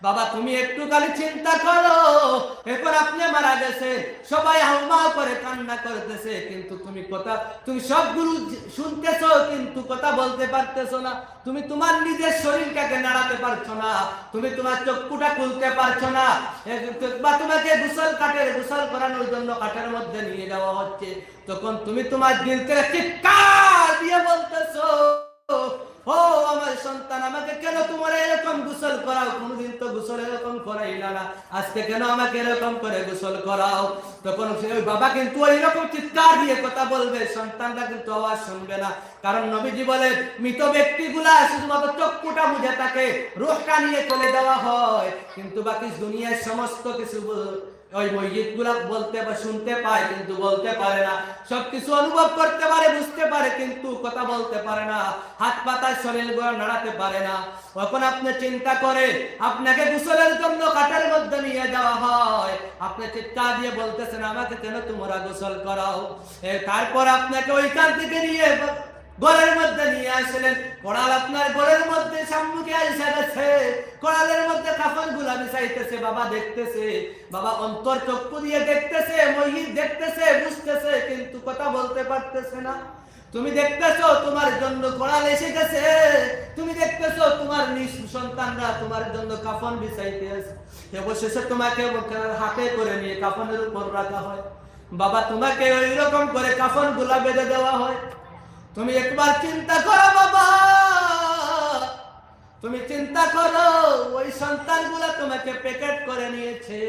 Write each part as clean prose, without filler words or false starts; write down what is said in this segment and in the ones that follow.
বাবা তুমি একটু খালি চিন্তা করো, এখন আপনি মারা গেছে, সবাই হাউমাউ করে কান্না করতেছে, কিন্তু তুমি সবগুলো শুনতেছো কিন্তু কথা বলতে পারতেছো না। তুমি তোমার নিজের শরীরটাকে নাড়াতে পারছো না, তুমি তোমার চক্ষুটা খুলতে পারছো না, বা তোমাকে গোসল করানোর জন্য কাঠের মধ্যে নিয়ে যাওয়া হচ্ছে, তখন তুমি তোমার দিল থেকে চিৎকার দিয়ে বলতেছো, ও আমার সন্তান, আমাকে কেন তোমার এরকম গোসল করাও? কোনদিন তো গোসল এরকম করাইলা না, আজকে কেন আমাকে এরকম করে গোসল করাও? তখন ওই বাবা কিন্তু এইরকম চিৎকার দিয়ে কথা বলবে, সন্তানরা কিন্তু আওয়াজ শুনবে না। কারণ নবীজি বলে, মৃত ব্যক্তিগুলা শুধুমাত্র চক্ষুটা বুঝে থাকে, রূহটা নিয়ে চলে দেওয়া হয়, কিন্তু বাকি দুনিয়ার সমস্ত কিছু ওই মসজিদ গুলা বলতে বা শুনতে পায় কিন্তু বলতে পারে না, সবকিছু অনুভব করতে পারে, বুঝতে পারে, কিন্তু কথা বলতে পারে না, হাত পাতায় শরীর গুলো নাড়াতে পারে না। তখন আপনি চিন্তা করে আপনাকে গোসলের জন্য কাঠের মধ্যে নিয়ে যাওয়া হয়, আপনি চিৎকার দিয়ে বলতেছেন, আমাকে কেন তোমরা গোসল করাও? তারপর আপনাকে ওইখান থেকে নিয়ে ঘরের মধ্যে নিয়ে আসলেন, কোড়াল আপনার ঘরের মধ্যে সম্মুখে এসে গেছে, কোড়ালের মধ্যে কাফন গুলা বিছাইতেছে, বাবা দেখতেছে, বাবা অন্তর চক্ষু দিয়ে দেখতেছে, মহিত দেখতেছে, বুঝতেছে, কিন্তু কথা বলতে পারতেছে না। তুমি দেখতেছো তোমার জন্য কোড়াল এসে গেছে, তুমি দেখতেছো তোমার সন্তানরা তোমার জন্য কাফন বিছাইতে আছে, অবশেষে তোমাকে হাতে করে নিয়ে কাফনের উপর রাখা হয়, বাবা তোমাকে ওই রকম করে কাফন গুলা বেঁধে দেওয়া হয়। তুমি একবার চিন্তা করো বাবা, তুমি চিন্তা করো, ওই সন্তানগুলা তোমাকে প্যাকেট করে নিয়েছে,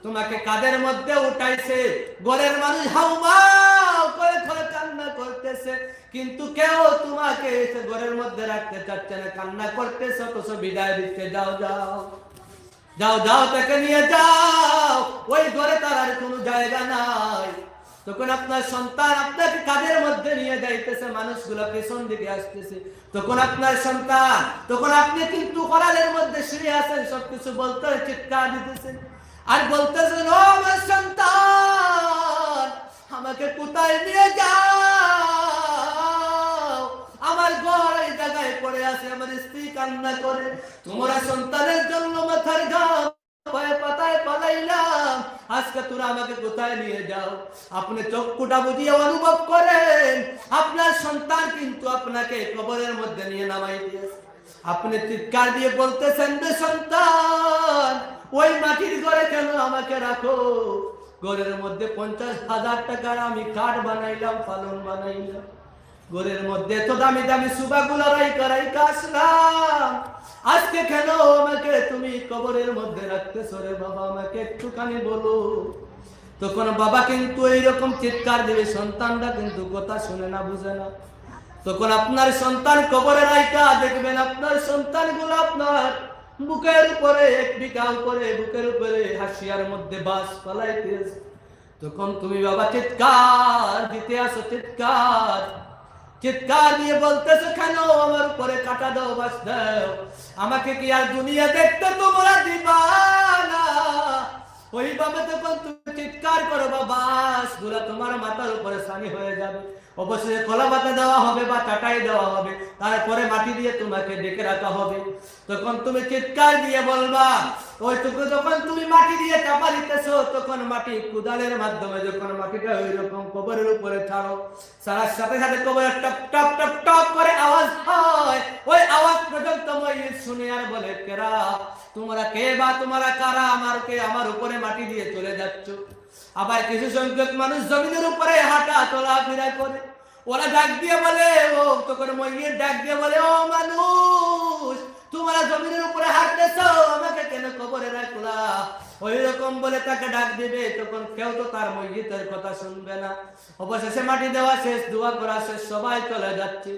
তোমাকে কাদের মধ্যে উঠাইছে, ঘরের মানুষ হাউমাউ করে করে কান্না করতেছে, কিন্তু কেউ তোমাকে ঘরের মধ্যে রাখতে চাচ্ছে না, কান্না করতেছ, অথচ বিদায় দিচ্ছে, যাও যাও যাও যাও, তাকে নিয়ে যাও, ওই ঘরে তার আর কোনো জায়গা নাই। তখন আপনার সন্তান আপনাকে কাদের মধ্যে নিয়ে যাইতেছে, মানুষগুলো পেছন দিকে আসতেছে, তখন আপনার সন্তান, তখন আপনি কিন্তু করালের মধ্যে শুয়ে আছেন, সবকিছু বলতে চিৎকার দিতেছেন আর বলতেছেন, ও আমার সন্তান, আমাকে কোথায় নিয়ে যাও? আমার ঘর এই জায়গায় পড়ে আছে, আমার স্ত্রী কান্না করে, তোমরা সন্তানের জন্য মাথার ঘাম পাতায় পালাইলাম, আজকে তোরা আমাকে কোথায় নিয়ে যাও? আপনি চক্ষুটা বুঝিয়ে অনুভব করেন, আপনার সন্তান কিন্তু আপনাকে কবরের মধ্যে নিয়ে নামাই দিয়েছে, আপনি চিৎকার দিয়ে বলতেছেন, রে সন্তান, ওই মাটির ঘরে কেন আমাকে রাখো? ঘরের মধ্যে 50,000 টাকার আমি কাঠ বানাইলাম, পালন বানাইলাম, ঘরের মধ্যে তো দামি দামি সুবাগুলা রাইকা আসলাম, আজকে কেন আমাকে তুমি কবরের মধ্যে রাখতেছো রে বাবা? আমাকে একটুখানি বলো। তখন বাবা কিন্তু এইরকম চিৎকার দিবে, সন্তানরা কিন্তু কথা শুনে না, বুঝে না। তখন আপনার সন্তান কবরে রাইকা দেখবেন, আপনার সন্তানগুলো আপনার বুকের উপরে, এক বিঘা উপরে বুকের উপরে হাসিয়ার মধ্যে বাস পালাইতেছে। তখন তুমি বাবা চিৎকার দিতে আসো, চিৎকার দিয়ে বলতেছো, কেন আমার উপরে কাটা দাও, বাস দাও, আমাকে কি আর দুনিয়া দেখতে তোমরা দিবা না? ওইভাবে তখন তুমি চিৎকার করো, বাস গুলা তোমার মাথার উপরে সানি হয়ে যাবে, অবশ্যই কলা পাতা দেওয়া হবে বা চাটাই দেওয়া হবে, তারপরে মাটি দিয়ে তোমাকে ডেকে রাখা হবে। তখন তুমি চিৎকার দিয়ে বলবা, ওই টুকু যখন তুমি মাটি দিয়ে চাপা দিতেছো, তখন মাটি কুদালের মাধ্যমে যখন মাটিটা ওই রকম কবরের উপরে ছাড়ো, ছাড়ার সাথে সাথে কবরের টপ টপ টপ টপ করে আওয়াজ হয়, ওই আওয়াজ পর্যন্ত মহিষ শুনে আর বলে, কেরা তোমরা, কে বা তোমরা কারা আমার উপরে মাটি দিয়ে চলে যাচ্ছ? আবার কিছু সংখ্যক মানুষ জমিনের উপরে হাঁটা চলাফেরা করে, ওরা ডাক দিয়ে বলে, ও তখন মহিষ ডাক দিয়ে বলে, ও মানুষ, তোমরা জমিনের উপরে হাঁটতেছো, আমাকে কেন কবরে রাখলা? ওই রকম বলে তাকে ডাক দিবে, তখন কেউ তো তার মসজিদের কথা শুনবে না। অবশেষে মাটি দেওয়া শেষ, দোয়া করা শেষ, সবাই চলে যাচ্ছে।